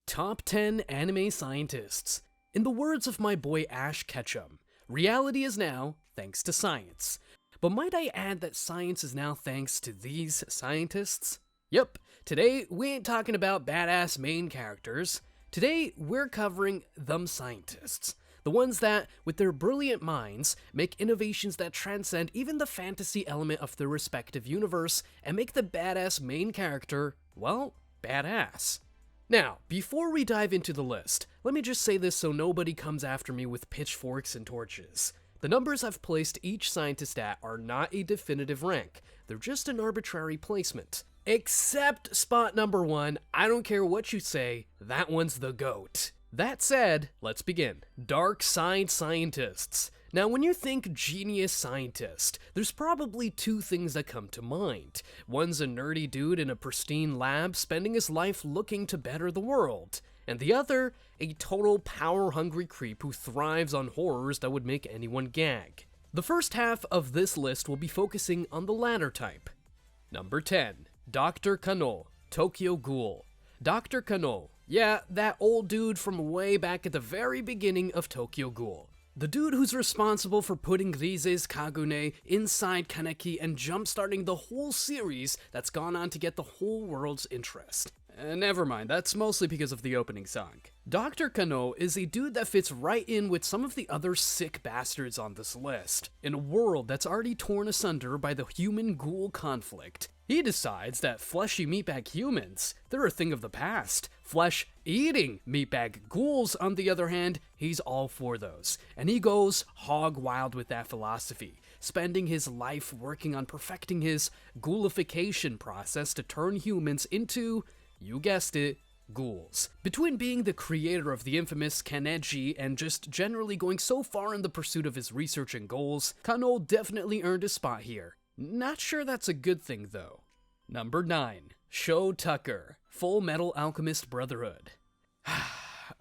Top 10 Anime Scientists. In the words of my boy Ash Ketchum, reality is now thanks to science. But might I add that science is now thanks to these scientists? Yep, today we ain't talking about badass main characters. Today we're covering them scientists. The ones that, with their brilliant minds, make innovations that transcend even the fantasy element of their respective universe and make the badass main character, well, badass. Now, before we dive into the list, let me just say this so nobody comes after me with pitchforks and torches. The numbers I've placed each scientist at are not a definitive rank, they're just an arbitrary placement. Except spot number 1, I don't care what you say, that one's the GOAT. That said, let's begin. Dark side scientists. Now, when you think genius scientist, there's probably two things that come to mind. One's a nerdy dude in a pristine lab spending his life looking to better the world, and the other, a total power-hungry creep who thrives on horrors that would make anyone gag. The first half of this list will be focusing on the latter type. Number 10. Dr. Kano, Tokyo Ghoul. Dr. Kano. Yeah, that old dude from way back at the very beginning of Tokyo Ghoul. The dude who's responsible for putting Rize's Kagune inside Kaneki and jumpstarting the whole series that's gone on to get the whole world's interest. Never mind, that's mostly because of the opening song. Dr. Kano is a dude that fits right in with some of the other sick bastards on this list. In a world that's already torn asunder by the human-ghoul conflict, he decides that fleshy meatbag humans, they're a thing of the past. Flesh-eating meatbag ghouls, on the other hand, he's all for those. And he goes hog wild with that philosophy, spending his life working on perfecting his ghoulification process to turn humans into, you guessed it, ghouls. Between being the creator of the infamous Kaneki and just generally going so far in the pursuit of his research and goals, Kano definitely earned a spot here. Not sure that's a good thing though. Number 9. Sho Tucker, Full Metal Alchemist Brotherhood.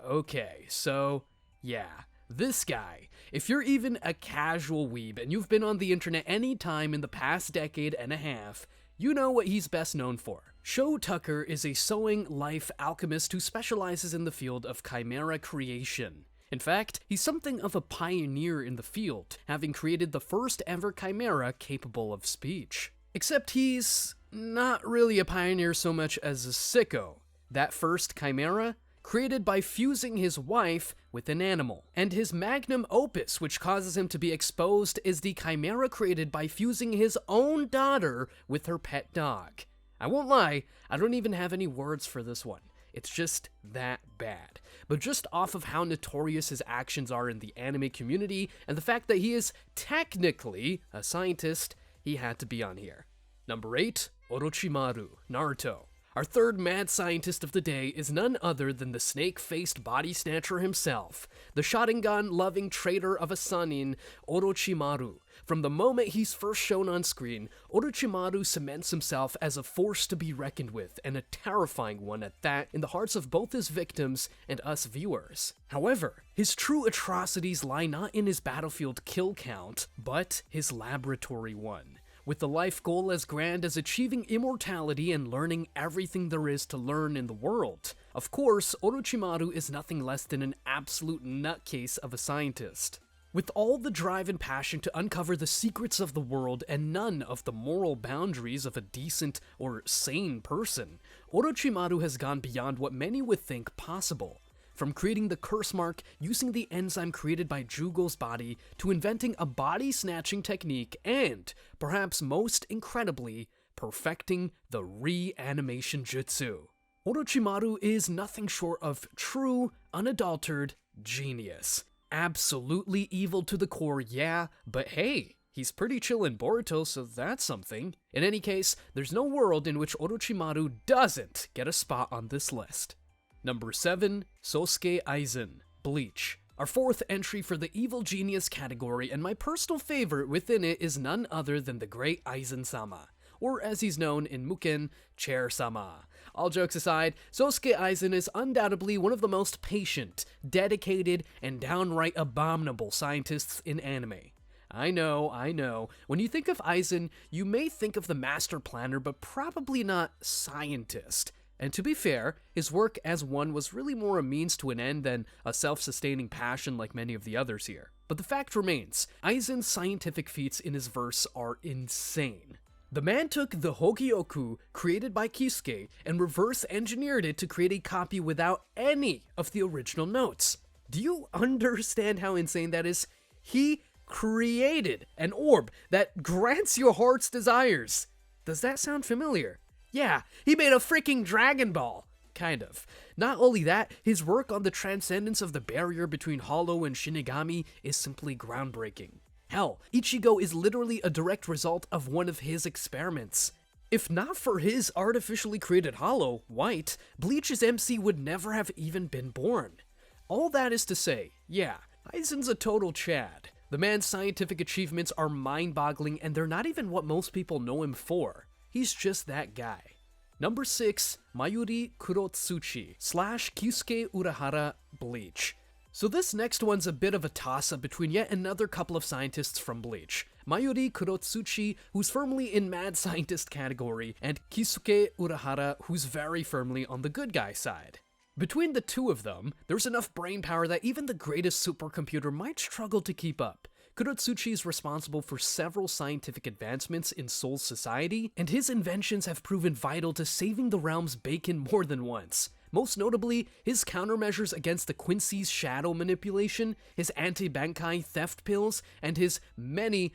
Okay, so yeah, this guy. If you're even a casual weeb and you've been on the internet any time in the past decade and a half, you know what he's best known for. Sho Tucker is a sewing life alchemist who specializes in the field of chimera creation. In fact, he's something of a pioneer in the field, having created the first ever chimera capable of speech. Except he's not really a pioneer so much as a sicko. That first chimera, created by fusing his wife with an animal. And his magnum opus, which causes him to be exposed, is the chimera created by fusing his own daughter with her pet dog. I won't lie, I don't even have any words for this one. It's just that bad. But just off of how notorious his actions are in the anime community, and the fact that he is technically a scientist, he had to be on here. Number 8, Orochimaru, Naruto. Our third mad scientist of the day is none other than the snake-faced body snatcher himself, the Sharingan-loving traitor of a Sannin, Orochimaru. From the moment he's first shown on screen, Orochimaru cements himself as a force to be reckoned with, and a terrifying one at that, in the hearts of both his victims and us viewers. However, his true atrocities lie not in his battlefield kill count, but his laboratory one. With the life goal as grand as achieving immortality and learning everything there is to learn in the world. Of course, Orochimaru is nothing less than an absolute nutcase of a scientist. With all the drive and passion to uncover the secrets of the world and none of the moral boundaries of a decent or sane person, Orochimaru has gone beyond what many would think possible. From creating the curse mark using the enzyme created by Jugo's body to inventing a body-snatching technique and, perhaps most incredibly, perfecting the reanimation jutsu. Orochimaru is nothing short of true, unadulterated genius. Absolutely evil to the core, yeah, but hey, he's pretty chill in Boruto, so that's something. In any case, there's no world in which Orochimaru doesn't get a spot on this list. Number 7, Sosuke Aizen, Bleach. Our fourth entry for the evil genius category, and my personal favorite within it is none other than the great Aizen-sama, or as he's known in Muken, Chair-sama. All jokes aside, Sosuke Aizen is undoubtedly one of the most patient, dedicated, and downright abominable scientists in anime. I know. When you think of Aizen, you may think of the master planner, but probably not scientist. And to be fair, his work as one was really more a means to an end than a self-sustaining passion like many of the others here. But the fact remains, Aizen's scientific feats in his verse are insane. The man took the Hogyoku created by Kisuke and reverse engineered it to create a copy without any of the original notes. Do you understand how insane that is? He created an orb that grants your heart's desires. Does that sound familiar? Yeah, he made a freaking Dragon Ball. Kind of. Not only that, his work on the transcendence of the barrier between Hollow and Shinigami is simply groundbreaking. Hell, Ichigo is literally a direct result of one of his experiments. If not for his artificially created Hollow, White, Bleach's MC would never have even been born. All that is to say, yeah, Aizen's a total Chad. The man's scientific achievements are mind-boggling and they're not even what most people know him for. He's just that guy. Number 6, Mayuri Kurotsuchi / Kyusuke Urahara Bleach. So this next one's a bit of a toss-up between yet another couple of scientists from Bleach. Mayuri Kurotsuchi, who's firmly in mad scientist category, and Kyusuke Urahara, who's very firmly on the good guy side. Between the two of them, there's enough brainpower that even the greatest supercomputer might struggle to keep up. Kurotsuchi is responsible for several scientific advancements in Seoul's society, and his inventions have proven vital to saving the realm's bacon more than once. Most notably, his countermeasures against the Quincy's shadow manipulation, his anti-Bankai theft pills, and his many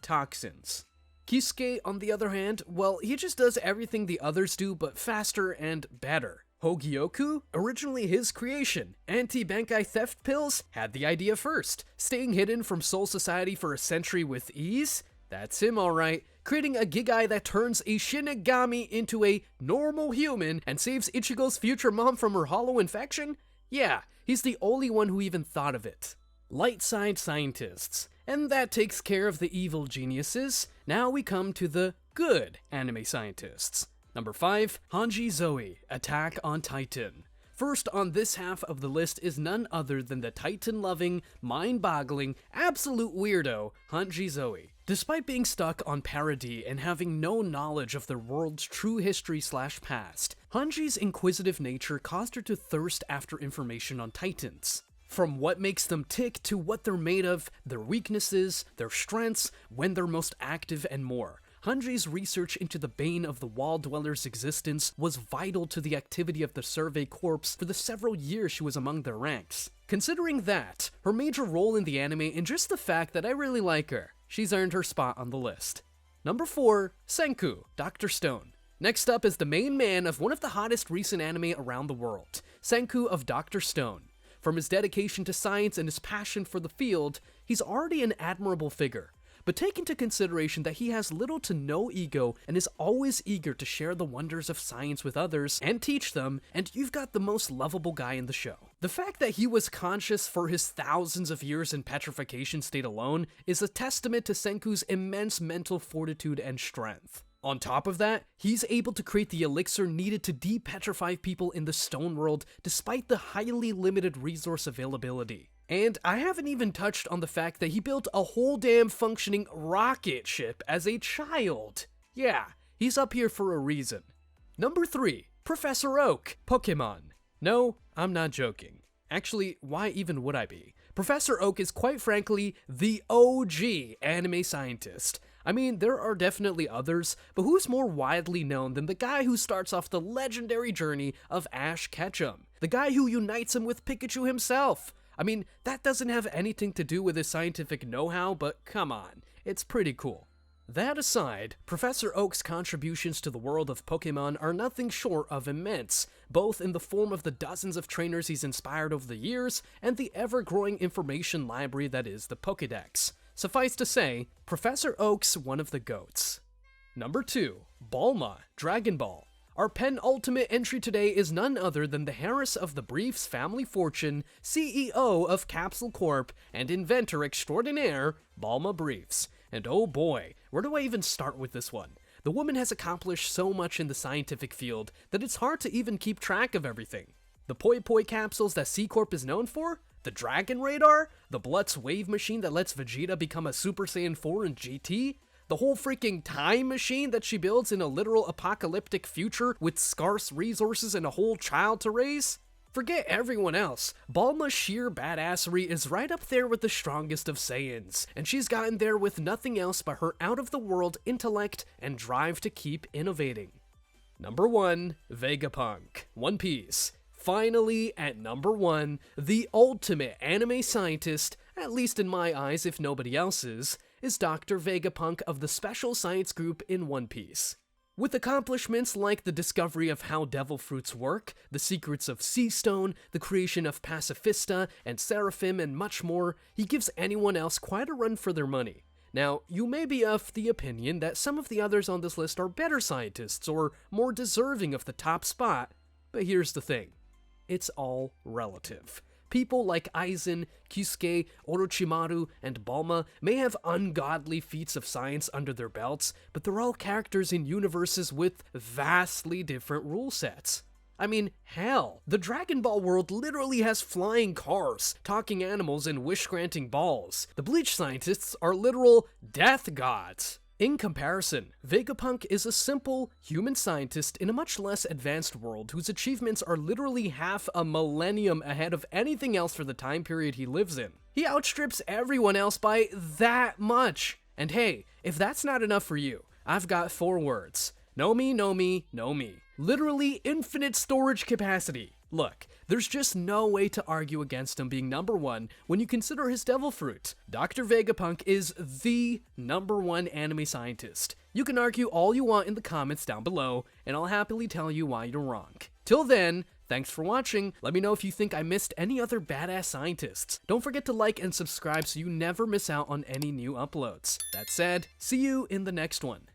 toxins. Kisuke, on the other hand, well, he just does everything the others do, but faster and better. Hogyoku? Originally his creation. Anti-Bankai theft pills? Had the idea first. Staying hidden from Soul Society for a century with ease? That's him alright. Creating a Gigai that turns a Shinigami into a normal human and saves Ichigo's future mom from her hollow infection? Yeah, he's the only one who even thought of it. Light side scientists. And that takes care of the evil geniuses. Now we come to the good anime scientists. Number 5, Hanji Zoe, Attack on Titan. First on this half of the list is none other than the Titan-loving, mind-boggling, absolute weirdo, Hanji Zoe. Despite being stuck on Paradis and having no knowledge of their world's true history / past, Hanji's inquisitive nature caused her to thirst after information on Titans. From what makes them tick to what they're made of, their weaknesses, their strengths, when they're most active, and more. Hanji's research into the bane of the Wall Dwellers' existence was vital to the activity of the Survey Corps for the several years she was among their ranks. Considering that, her major role in the anime, and just the fact that I really like her, she's earned her spot on the list. Number 4, Senku, Dr. Stone. Next up is the main man of one of the hottest recent anime around the world, Senku of Dr. Stone. From his dedication to science and his passion for the field, he's already an admirable figure. But take into consideration that he has little to no ego and is always eager to share the wonders of science with others and teach them, and you've got the most lovable guy in the show. The fact that he was conscious for his thousands of years in petrification state alone is a testament to Senku's immense mental fortitude and strength. On top of that, he's able to create the elixir needed to depetrify people in the stone world despite the highly limited resource availability. And I haven't even touched on the fact that he built a whole damn functioning rocket ship as a child. Yeah, he's up here for a reason. Number 3, Professor Oak, Pokemon. No, I'm not joking. Actually, why even would I be? Professor Oak is quite frankly the OG anime scientist. I mean, there are definitely others, but who's more widely known than the guy who starts off the legendary journey of Ash Ketchum? The guy who unites him with Pikachu himself? I mean, that doesn't have anything to do with his scientific know-how, but come on, it's pretty cool. That aside, Professor Oak's contributions to the world of Pokemon are nothing short of immense, both in the form of the dozens of trainers he's inspired over the years, and the ever-growing information library that is the Pokédex. Suffice to say, Professor Oak's one of the GOATs. Number 2, Bulma, Dragon Ball. Our penultimate entry today is none other than the heiress of the Brief's family fortune, CEO of Capsule Corp, and inventor extraordinaire, Bulma Briefs. And oh boy, where do I even start with this one? The woman has accomplished so much in the scientific field that it's hard to even keep track of everything. The Poi Poi capsules that C-Corp is known for? The Dragon Radar? The Blutz wave machine that lets Vegeta become a Super Saiyan 4 in GT? The whole freaking time machine that she builds in a literal apocalyptic future with scarce resources and a whole child to raise? Forget everyone else. Bulma's sheer badassery is right up there with the strongest of Saiyans, and she's gotten there with nothing else but her out-of-the-world intellect and drive to keep innovating. Number 1, Vegapunk, One Piece. Finally, at number 1, the ultimate anime scientist, at least in my eyes if nobody else's, is Dr. Vegapunk of the Special Science Group in One Piece. With accomplishments like the discovery of how devil fruits work, the secrets of Sea Stone, the creation of Pacifista and Seraphim, and much more, he gives anyone else quite a run for their money. Now, you may be of the opinion that some of the others on this list are better scientists or more deserving of the top spot, but here's the thing. It's all relative. People like Aizen, Kyusuke, Orochimaru, and Bulma may have ungodly feats of science under their belts, but they're all characters in universes with vastly different rule sets. I mean, hell, the Dragon Ball world literally has flying cars, talking animals, and wish-granting balls. The Bleach scientists are literal death gods. In comparison, Vegapunk is a simple, human scientist in a much less advanced world whose achievements are literally half a millennium ahead of anything else for the time period he lives in. He outstrips everyone else by that much. And hey, if that's not enough for you, I've got 4 words. No me, no me, no me. Literally infinite storage capacity. Look, there's just no way to argue against him being number 1 when you consider his devil fruit. Dr. Vegapunk is the number 1 anime scientist. You can argue all you want in the comments down below, and I'll happily tell you why you're wrong. Till then, thanks for watching. Let me know if you think I missed any other badass scientists. Don't forget to like and subscribe so you never miss out on any new uploads. That said, see you in the next one.